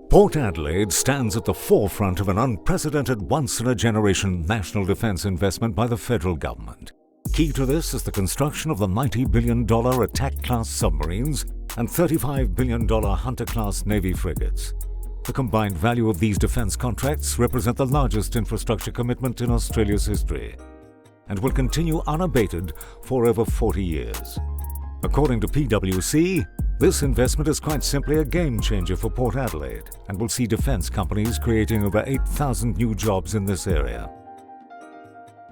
Port Adelaide stands at the forefront of an unprecedented once-in-a-generation national defence investment by the federal government. Key to this is the construction of the $90 billion attack-class submarines and $35 billion Hunter-class Navy frigates. The combined value of these defence contracts represent the largest infrastructure commitment in Australia's history and will continue unabated for over 40 years. According to PwC, this investment is quite simply a game-changer for Port Adelaide and will see defence companies creating over 8,000 new jobs in this area.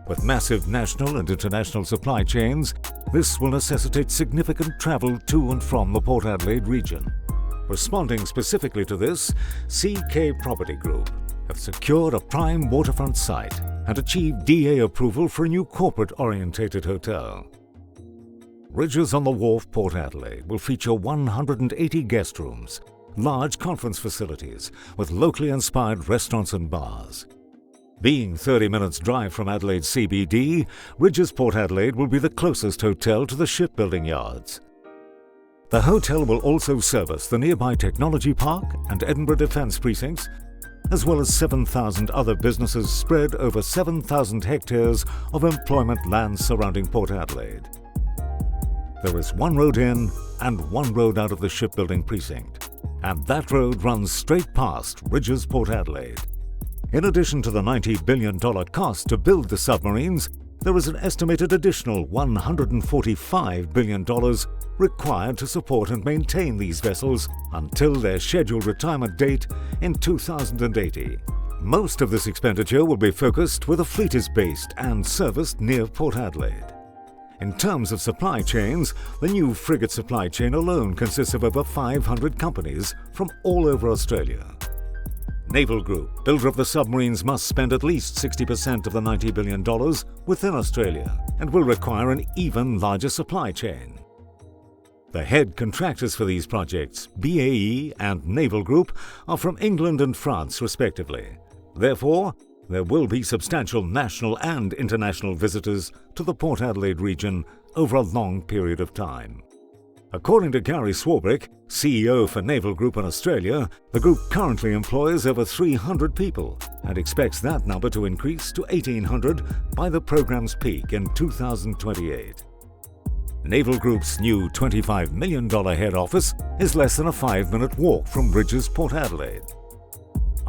With massive national and international supply chains, this will necessitate significant travel to and from the Port Adelaide region. Responding specifically to this, CK Property Group have secured a prime waterfront site and achieved DA approval for a new corporate-orientated hotel. Rydges on the Wharf, Port Adelaide, will feature 180 guest rooms, large conference facilities with locally inspired restaurants and bars. Being 30 minutes drive from Adelaide CBD, Rydges Port Adelaide will be the closest hotel to the shipbuilding yards. The hotel will also service the nearby Technology Park and Edinburgh Defence Precincts, as well as 7,000 other businesses spread over 7,000 hectares of employment land surrounding Port Adelaide. There is one road in and one road out of the shipbuilding precinct, and that road runs straight past Rydges Port Adelaide. In addition to the $90 billion cost to build the submarines, there is an estimated additional $145 billion required to support and maintain these vessels until their scheduled retirement date in 2080. Most of this expenditure will be focused where the fleet is based and serviced near Port Adelaide. In terms of supply chains, the new frigate supply chain alone consists of over 500 companies from all over Australia. Naval Group, builder of the submarines, must spend at least 60% of the $90 billion within Australia and will require an even larger supply chain. The head contractors for these projects, BAE and Naval Group, are from England and France respectively. Therefore, there will be substantial national and international visitors to the Port Adelaide region over a long period of time. According to Gary Swarbrick, CEO for Naval Group in Australia, the group currently employs over 300 people and expects that number to increase to 1,800 by the program's peak in 2028. Naval Group's new $25 million head office is less than a 5-minute walk from Rydges Port Adelaide.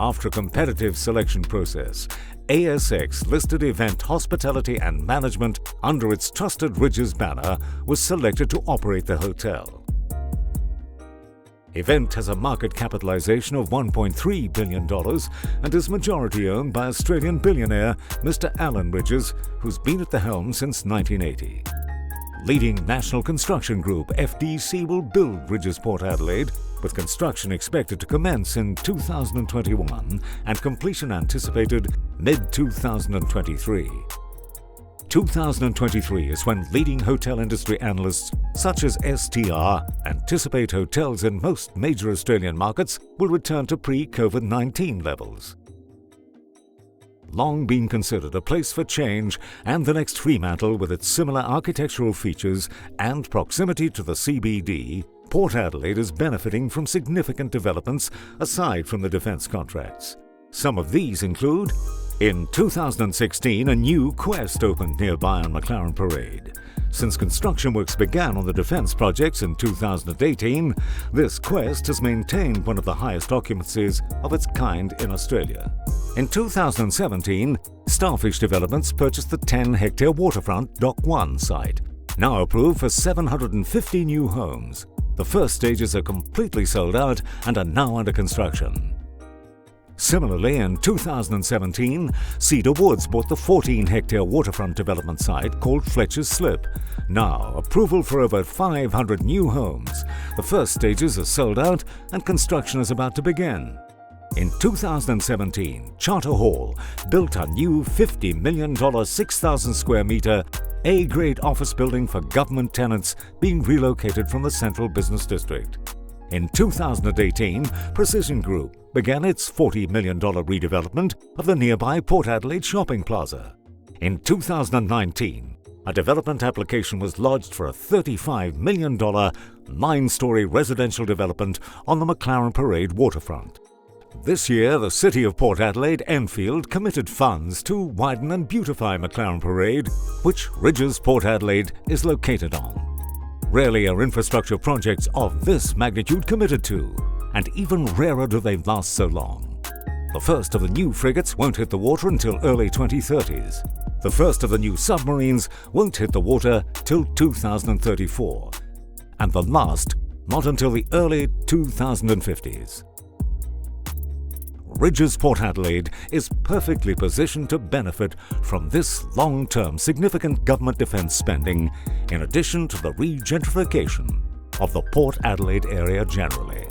After a competitive selection process, ASX-listed Event Hospitality and Management under its trusted Rydges banner was selected to operate the hotel. Event has a market capitalisation of $1.3 billion and is majority owned by Australian billionaire Mr. Alan Rydges, who's been at the helm since 1980. Leading national construction group FDC will build Rydges Port Adelaide, with construction expected to commence in 2021 and completion anticipated mid-2023. 2023 is when leading hotel industry analysts such as STR anticipate hotels in most major Australian markets will return to pre-COVID-19 levels. Long been considered a place for change and the next Fremantle with its similar architectural features and proximity to the CBD, Port Adelaide is benefiting from significant developments aside from the defence contracts. Some of these include: in 2016, a new Quest opened nearby on McLaren Parade. Since construction works began on the defence projects in 2018, this Quest has maintained one of the highest occupancies of its kind in Australia. In 2017, Starfish Developments purchased the 10-hectare waterfront Dock 1 site, now approved for 750 new homes. The first stages are completely sold out and are now under construction. Similarly, in 2017, Cedar Woods bought the 14-hectare waterfront development site called Fletcher's Slip. Now, approval for over 500 new homes. The first stages are sold out and construction is about to begin. In 2017, Charter Hall built a new $50 million 6,000 square metre A-grade office building for government tenants being relocated from the Central Business District. In 2018, Precision Group began its $40 million redevelopment of the nearby Port Adelaide shopping plaza. In 2019, a development application was lodged for a $35 million 9-story residential development on the McLaren Parade waterfront. This year, the City of Port Adelaide Enfield committed funds to widen and beautify McLaren Parade, which Rydges Port Adelaide is located on. Rarely are infrastructure projects of this magnitude committed to, and even rarer do they last so long. The first of the new frigates won't hit the water until early 2030s. The first of the new submarines won't hit the water till 2034, and the last not until the early 2050s. Rydges Port Adelaide is perfectly positioned to benefit from this long-term significant government defence spending, in addition to the regentrification of the Port Adelaide area generally.